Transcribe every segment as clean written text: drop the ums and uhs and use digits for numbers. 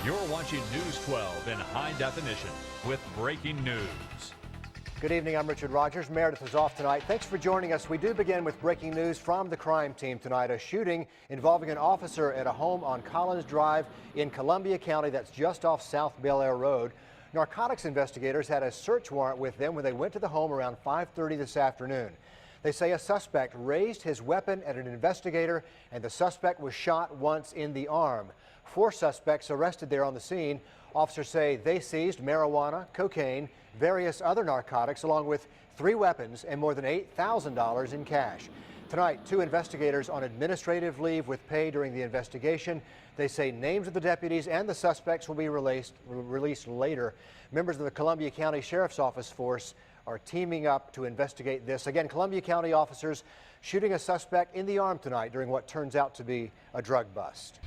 You're watching News 12 in high definition with breaking news. Good evening, I'm Richard Rogers. Meredith is off tonight. Thanks for joining us. We do begin with breaking news from the crime team tonight. A shooting involving an officer at a home on Collins Drive in Columbia County, that's just off South Bel Air Road. Narcotics investigators had a search warrant with them when they went to the home around 5:30 this afternoon. They say a suspect raised his weapon at an investigator and the suspect was shot once in the arm. 4 suspects arrested there on the scene. Officers say they seized marijuana, cocaine, various other narcotics, along with 3 weapons and more than $8,000 in cash. Tonight, 2 investigators on administrative leave with pay during the investigation. They say names of the deputies and the suspects will be released later. Members of the Columbia County Sheriff's Office force are teaming up to investigate this. Again, Columbia County officers shooting a suspect in the arm tonight during what turns out to be a drug bust.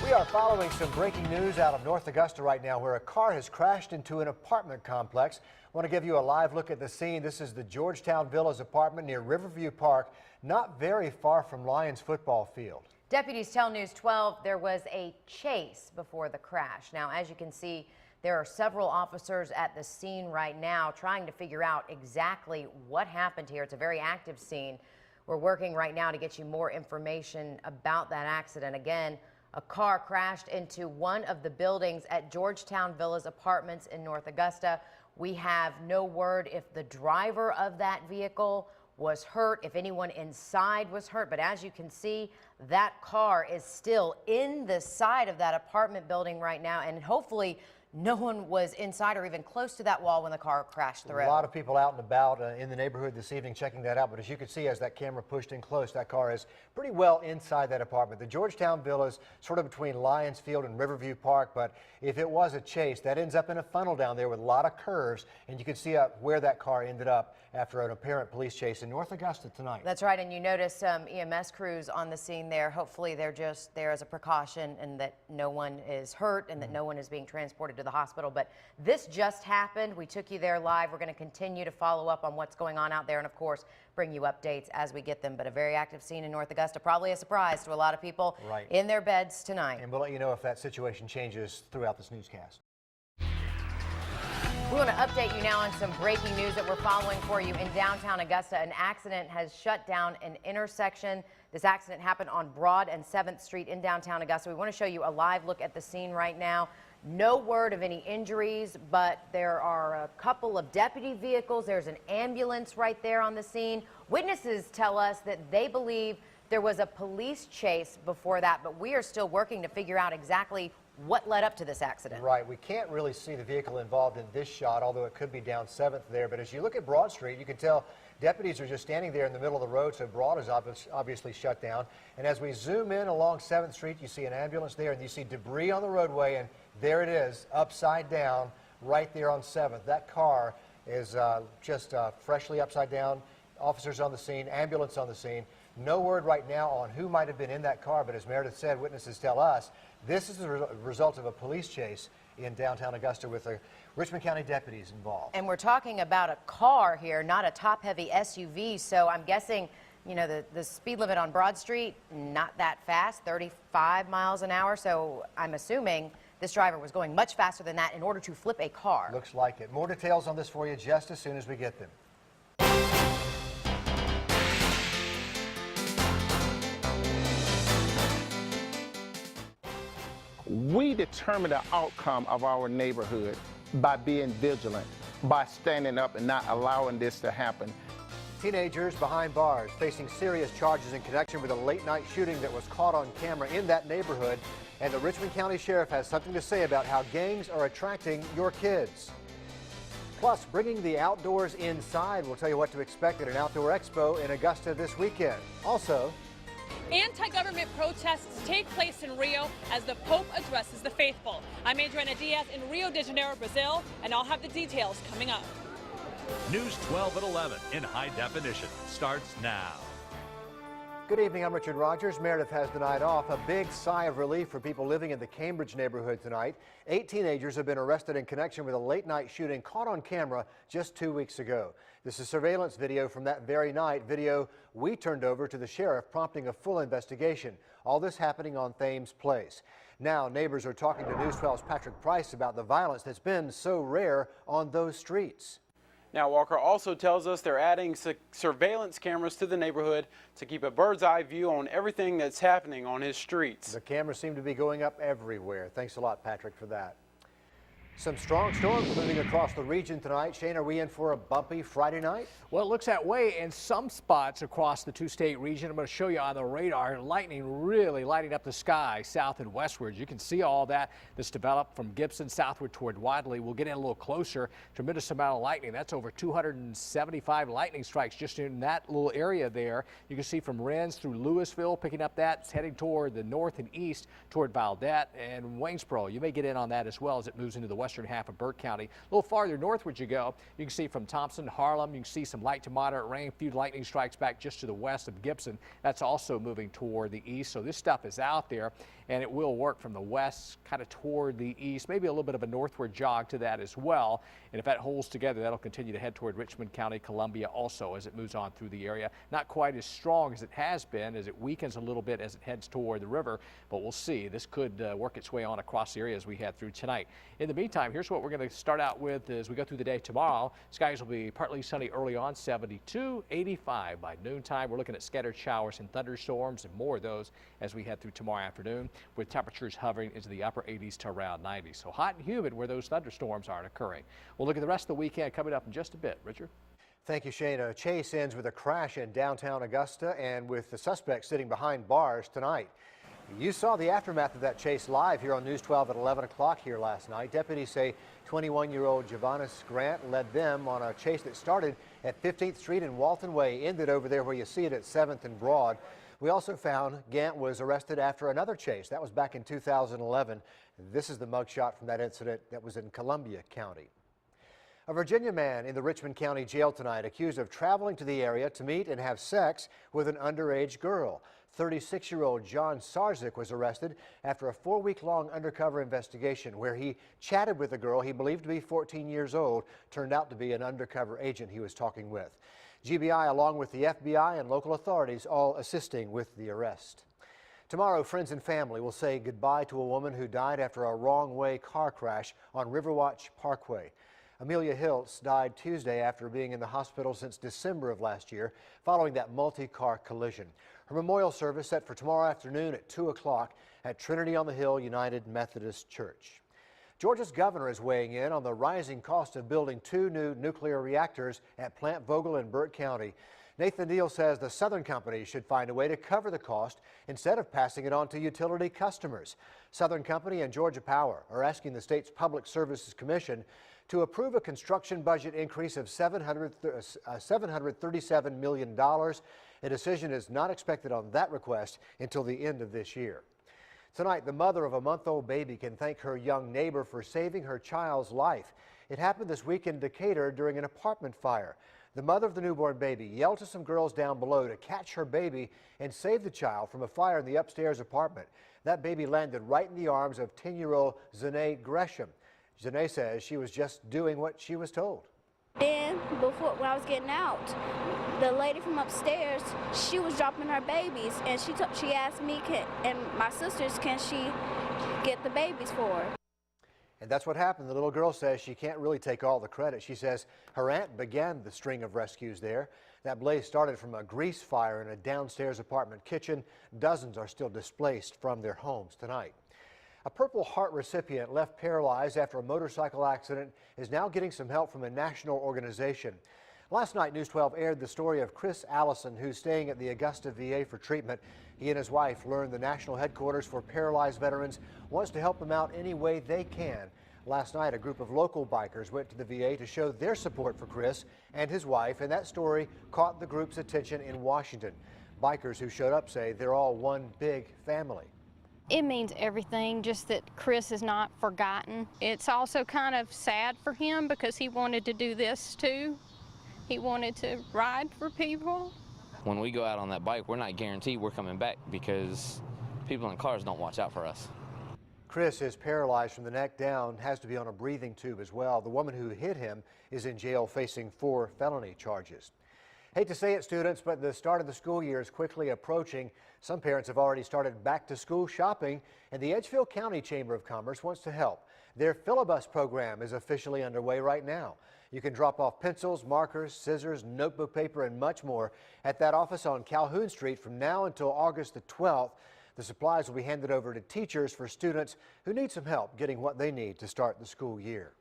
We are following some breaking news out of North Augusta right now, where a car has crashed into an apartment complex. I want to give you a live look at the scene. This is the Georgetown Villas apartment near Riverview Park, not very far from Lions football field. Deputies tell News 12 there was a chase before the crash. Now, as you can see, there are several officers at the scene right now trying to figure out exactly what happened here. It's a very active scene. We're working right now to get you more information about that accident. Again, a car crashed into one of the buildings at Georgetown Villas Apartments in North Augusta. We have no word if the driver of that vehicle was hurt, if anyone inside was hurt. But as you can see, that car is still in the side of that apartment building right now, and hopefully no one was inside or even close to that wall when the car crashed through. A lot of people out and about in the neighborhood this evening checking that out. But as you can see, as that camera pushed in close, that car is pretty well inside that apartment. The Georgetown Villas, sort of between Lions Field and Riverview Park. But if it was a chase, that ends up in a funnel down there with a lot of curves. And you can see where that car ended up after an apparent police chase in North Augusta tonight. That's right. And you notice some EMS crews on the scene there. Hopefully they're just there as a precaution and that no one is hurt and that no one is being transported to the hospital. But this just happened. We took you there live. We're going to continue to follow up on what's going on out there and, of course, bring you updates as we get them. But a very active scene in North Augusta, probably a surprise to a lot of people in their beds tonight. And we'll let you know if that situation changes throughout this newscast. We want to update you now on some breaking news that we're following for you in downtown Augusta. An accident has shut down an intersection. This accident happened on Broad and 7th Street in downtown Augusta. We want to show you a live look at the scene right now. No word of any injuries, but there are a couple of deputy vehicles. There's an ambulance right there on the scene. Witnesses tell us that they believe there was a police chase before that, but we are still working to figure out exactly what led up to this accident. Right. We can't really see the vehicle involved in this shot, although it could be down 7th there. But as you look at Broad Street, you can tell deputies are just standing there in the middle of the road, so Broad is obviously shut down. And as we zoom in along 7th Street, you see an ambulance there, and you see debris on the roadway, and there it is, upside down, right there on 7th. That car is just freshly upside down. Officers on the scene, ambulance on the scene. No word right now on who might have been in that car, but as Meredith said, witnesses tell us this is the result of a police chase in downtown Augusta with the Richmond County deputies involved. And we're talking about a car here, not a top-heavy SUV, so I'm guessing, you know, the speed limit on Broad Street, not that fast, 35 miles an hour, so I'm assuming this driver was going much faster than that in order to flip a car. Looks like it. More details on this for you just as soon as we get them. We determine the outcome of our neighborhood by being vigilant, by standing up and not allowing this to happen. Teenagers behind bars facing serious charges in connection with a late-night shooting that was caught on camera in that neighborhood. And the Richmond County Sheriff has something to say about how gangs are attracting your kids. Plus, bringing the outdoors inside. We'll tell you what to expect at an outdoor expo in Augusta this weekend. Also, anti-government protests take place in Rio as the Pope addresses the faithful. I'm Adriana Diaz in Rio de Janeiro, Brazil, and I'll have the details coming up. News 12 at 11 in high definition starts now. Good evening, I'm Richard Rogers. Meredith has the night off. A big sigh of relief for people living in the Cambridge neighborhood tonight. 8 teenagers have been arrested in connection with a late-night shooting caught on camera just 2 weeks ago. This is surveillance video from that very night, video we turned over to the sheriff, prompting a full investigation. All this happening on Thames Place. Now, neighbors are talking to News 12's Patrick Price about the violence that's been so rare on those streets. Now, Walker also tells us they're adding surveillance cameras to the neighborhood to keep a bird's eye view on everything that's happening on his streets. The cameras seem to be going up everywhere. Thanks a lot, Patrick, for that. Some strong storms moving across the region tonight. Shane, are we in for a bumpy Friday night? Well, it looks that way in some spots across the two-state region. I'm going to show you on the radar. Lightning really lighting up the sky south and westward. You can see all that that's developed from Gibson southward toward Wadley. We'll get in a little closer. Tremendous amount of lightning. That's over 275 lightning strikes just in that little area there. You can see from Rennes through Louisville picking up that. It's heading toward the north and east toward Valdette and Waynesboro. You may get in on that as well as it moves into the western half of Burke County. A little farther northward you go, you can see from Thompson, Harlem, you can see some light to moderate rain, a few lightning strikes back just to the west of Gibson. That's also moving toward the east. So this stuff is out there and it will work from the west kind of toward the east, maybe a little bit of a northward jog to that as well. And if that holds together, that'll continue to head toward Richmond County, Columbia also as it moves on through the area. Not quite as strong as it has been as it weakens a little bit as it heads toward the river, but we'll see. This could work its way on across the area as we head through tonight. In the meantime, here's what we're going to start out with as we go through the day tomorrow. Skies will be partly sunny early on, 72, 85 by noontime. We're looking at scattered showers and thunderstorms and more of those as we head through tomorrow afternoon, with temperatures hovering into the upper 80s to around 90. So hot and humid where those thunderstorms aren't occurring. We'll look at the rest of the weekend coming up in just a bit. Richard? Thank you, Shane. A chase ends with a crash in downtown Augusta and with the suspect sitting behind bars tonight. You saw the aftermath of that chase live here on News 12 at 11 o'clock here last night. Deputies say 21-year-old Javanis Grant led them on a chase that started at 15th Street and Walton Way, ended over there where you see it at 7th and Broad. We also found Gant was arrested after another chase. That was back in 2011. This is the mugshot from that incident that was in Columbia County. A Virginia man in the Richmond County Jail tonight accused of traveling to the area to meet and have sex with an underage girl. 36-year-old John Sarzik was arrested after a 4-week-long undercover investigation where he chatted with a girl he believed to be 14 years old, turned out to be an undercover agent he was talking with. GBI, along with the FBI and local authorities, all assisting with the arrest. Tomorrow, friends and family will say goodbye to a woman who died after a wrong-way car crash on Riverwatch Parkway. Amelia Hiltz died Tuesday after being in the hospital since December of last year following that multi-car collision. Her memorial service set for tomorrow afternoon at 2 o'clock at Trinity on the Hill United Methodist Church. Georgia's governor is weighing in on the rising cost of building 2 new nuclear reactors at Plant Vogtle in Burke County. Nathan Deal says the Southern Company should find a way to cover the cost instead of passing it on to utility customers. Southern Company and Georgia Power are asking the state's Public Services Commission to approve a construction budget increase of $737 million. A decision is not expected on that request until the end of this year. Tonight, the mother of a month-old baby can thank her young neighbor for saving her child's life. It happened this week in Decatur during an apartment fire. The mother of the newborn baby yelled to some girls down below to catch her baby and save the child from a fire in the upstairs apartment. That baby landed right in the arms of 10-year-old Zanae Gresham. Zanae says she was just doing what she was told. Then, when I was getting out, the lady from upstairs, she was dropping her babies, and she asked me and my sisters, can she get the babies for her? And that's what happened. The little girl says she can't really take all the credit. She says her aunt began the string of rescues there. That blaze started from a grease fire in a downstairs apartment kitchen. Dozens are still displaced from their homes tonight. A Purple Heart recipient left paralyzed after a motorcycle accident is now getting some help from a national organization. Last night, News 12 aired the story of Chris Allison, who's staying at the Augusta VA for treatment. He and his wife learned the national headquarters for paralyzed veterans wants to help them out any way they can. Last night, a group of local bikers went to the VA to show their support for Chris and his wife, and that story caught the group's attention in Washington. Bikers who showed up say they're all one big family. It means everything, just that Chris is not forgotten. It's also kind of sad for him because he wanted to do this too. He wanted to ride for people. When we go out on that bike, we're not guaranteed we're coming back because people in cars don't watch out for us. Chris is paralyzed from the neck down, has to be on a breathing tube as well. The woman who hit him is in jail facing 4 felony charges. Hate to say it, students, but the start of the school year is quickly approaching. Some parents have already started back to school shopping, and the Edgefield County Chamber of Commerce wants to help. Their Filibus program is officially underway right now. You can drop off pencils, markers, scissors, notebook paper, and much more at that office on Calhoun Street from now until August the 12th. The supplies will be handed over to teachers for students who need some help getting what they need to start the school year.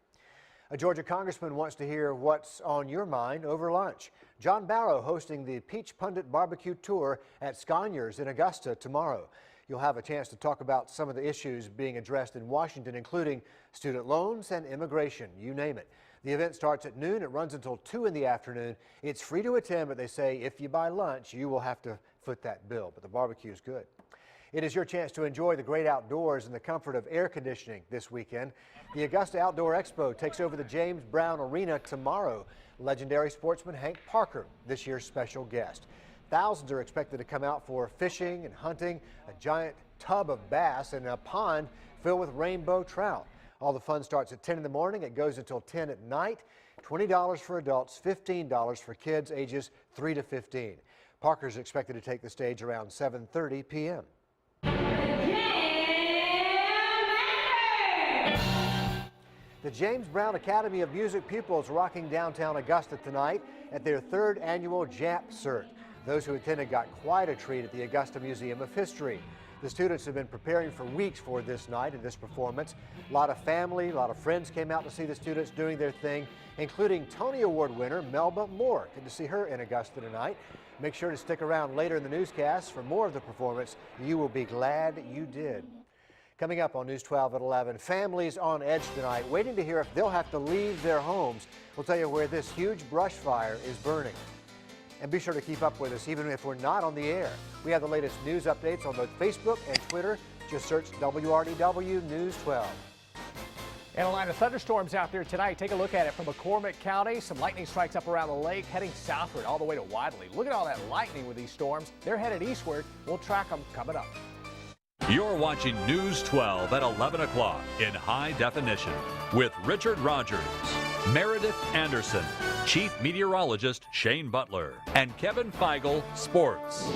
A Georgia congressman wants to hear what's on your mind over lunch. John Barrow hosting the Peach Pundit Barbecue Tour at Sconyers in Augusta tomorrow. You'll have a chance to talk about some of the issues being addressed in Washington, including student loans and immigration, you name it. The event starts at noon. It runs until 2 in the afternoon. It's free to attend, but they say if you buy lunch, you will have to foot that bill. But the barbecue is good. It is your chance to enjoy the great outdoors and the comfort of air conditioning this weekend. The Augusta Outdoor Expo takes over the James Brown Arena tomorrow. Legendary sportsman Hank Parker, this year's special guest. Thousands are expected to come out for fishing and hunting, a giant tub of bass, and a pond filled with rainbow trout. All the fun starts at 10 in the morning. It goes until 10 at night. $20 for adults, $15 for kids ages 3 to 15. Parker's expected to take the stage around 7:30 p.m. The James Brown Academy of Music pupils rocking downtown Augusta tonight at their 3rd annual JAP Cert. Those who attended got quite a treat at the Augusta Museum of History. The students have been preparing for weeks for this night and this performance. A lot of family, a lot of friends came out to see the students doing their thing, including Tony Award winner Melba Moore. Good to see her in Augusta tonight. Make sure to stick around later in the newscast for more of the performance. You will be glad you did. Coming up on News 12 at 11, families on edge tonight, waiting to hear if they'll have to leave their homes. We'll tell you where this huge brush fire is burning. And be sure to keep up with us even if we're not on the air. We have the latest news updates on both Facebook and Twitter. Just search WRDW News 12. And a line of thunderstorms out there tonight. Take a look at it from McCormick County. Some lightning strikes up around the lake, heading southward all the way to Wadley. Look at all that lightning with these storms. They're headed eastward. We'll track them coming up. You're watching News 12 at 11 o'clock in high definition with Richard Rogers, Meredith Anderson, Chief Meteorologist Shane Butler, and Kevin Feigl, Sports.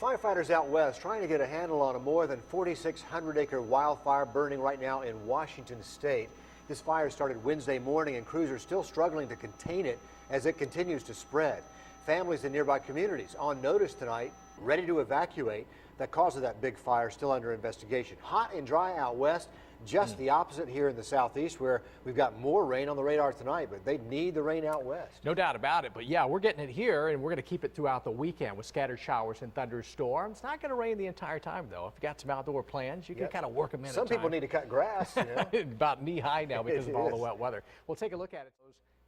Firefighters out west trying to get a handle on a more than 4,600-acre wildfire burning right now in Washington state. This fire started Wednesday morning, and crews are still struggling to contain it as it continues to spread. Families in nearby communities on notice tonight, ready to evacuate. The cause of that big fire still under investigation. Hot and dry out west, just the opposite here in the southeast, where we've got more rain on the radar tonight, but they need the rain out west. No doubt about it, but yeah, we're getting it here, and we're going to keep it throughout the weekend with scattered showers and thunderstorms. Not going to rain the entire time, though. If you got some outdoor plans, you can kind of work them in. Some people need to cut grass, you know. About knee-high now because of all the wet weather. We'll take a look at it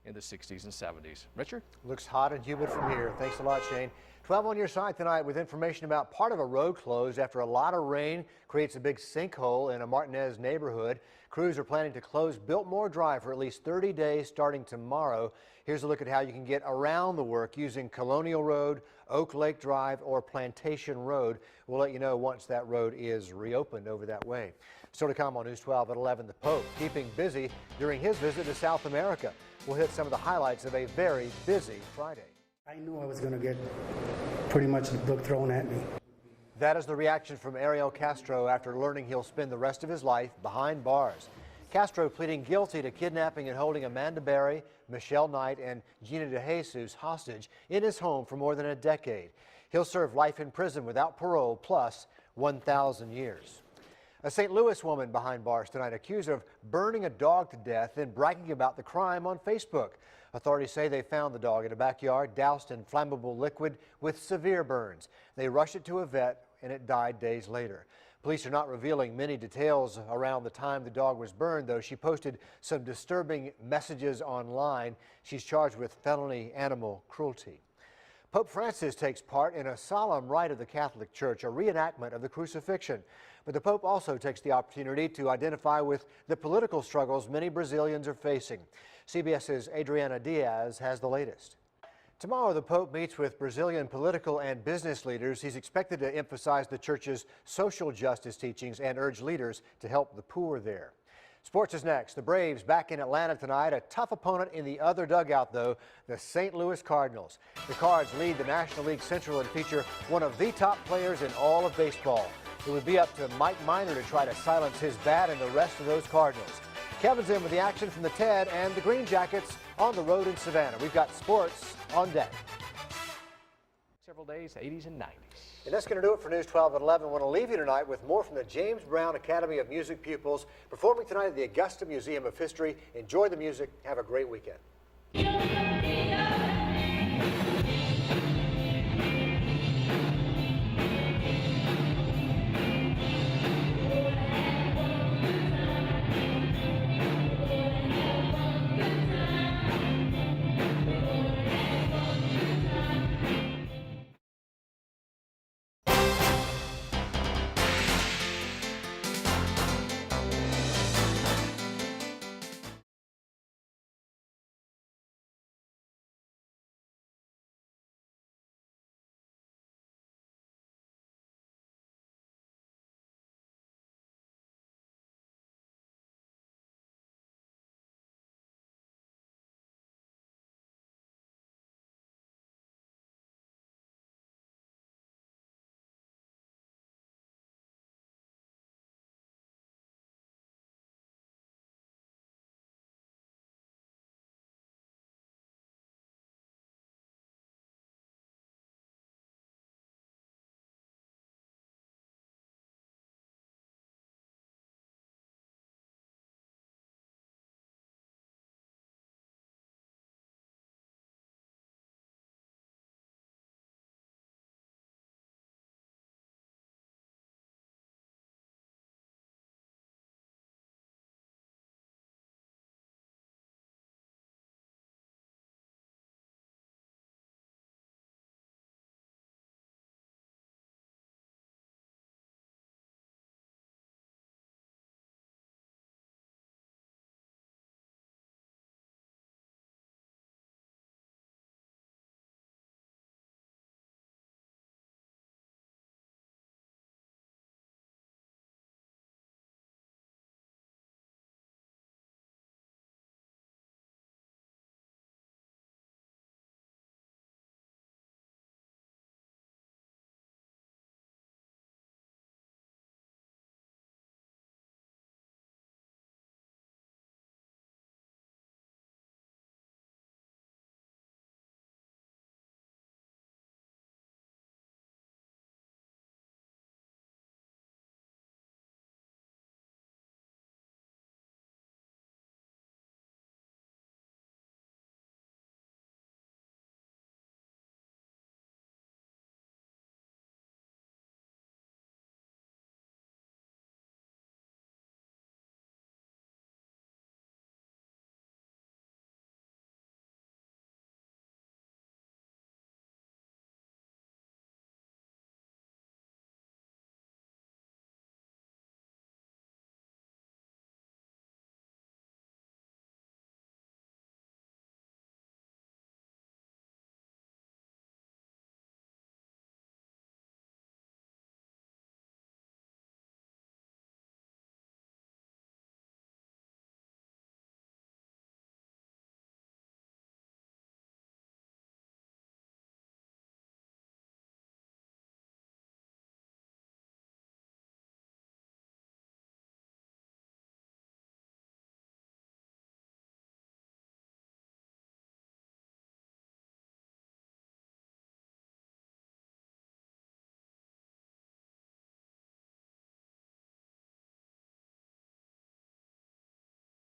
in the 60s and 70s. Richard? Looks hot and humid from here. Thanks a lot, Shane. 12 on your side tonight with information about part of a road closed after a lot of rain creates a big sinkhole in a Martinez neighborhood. Crews are planning to close Biltmore Drive for at least 30 days starting tomorrow. Here's a look at how you can get around the work using Colonial Road, Oak Lake Drive, or Plantation Road. We'll let you know once that road is reopened over that way. Still to come on News 12 at 11, the Pope keeping busy during his visit to South America. We'll hit some of the highlights of a very busy Friday. I knew I was going to get pretty much the book thrown at me. That is the reaction from Ariel Castro after learning he'll spend the rest of his life behind bars. Castro pleading guilty to kidnapping and holding Amanda Berry, Michelle Knight, and Gina DeJesus hostage in his home for more than a decade. He'll serve life in prison without parole plus 1,000 years. A St. Louis woman behind bars tonight accused of burning a dog to death and bragging about the crime on Facebook. Authorities say they found the dog in a backyard doused in flammable liquid with severe burns. They rushed it to a vet and it died days later. Police are not revealing many details around the time the dog was burned, though she posted some disturbing messages online. She's charged with felony animal cruelty. Pope Francis takes part in a solemn rite of the Catholic Church, a reenactment of the crucifixion. But the Pope also takes the opportunity to identify with the political struggles many Brazilians are facing. CBS's Adriana Diaz has the latest. Tomorrow, the Pope meets with Brazilian political and business leaders. He's expected to emphasize the Church's social justice teachings and urge leaders to help the poor there. Sports is next. The Braves back in Atlanta tonight. A tough opponent in the other dugout, though, the St. Louis Cardinals. The Cards lead the National League Central and feature one of the top players in all of baseball. It would be up to Mike Minor to try to silence his bat and the rest of those Cardinals. Kevin's in with the action from the TED and the Green Jackets on the road in Savannah. We've got sports on deck. Several days, 80s and 90s. And that's going to do it for News 12 at 11. I want to leave you tonight with more from the James Brown Academy of Music pupils performing tonight at the Augusta Museum of History. Enjoy the music. Have a great weekend.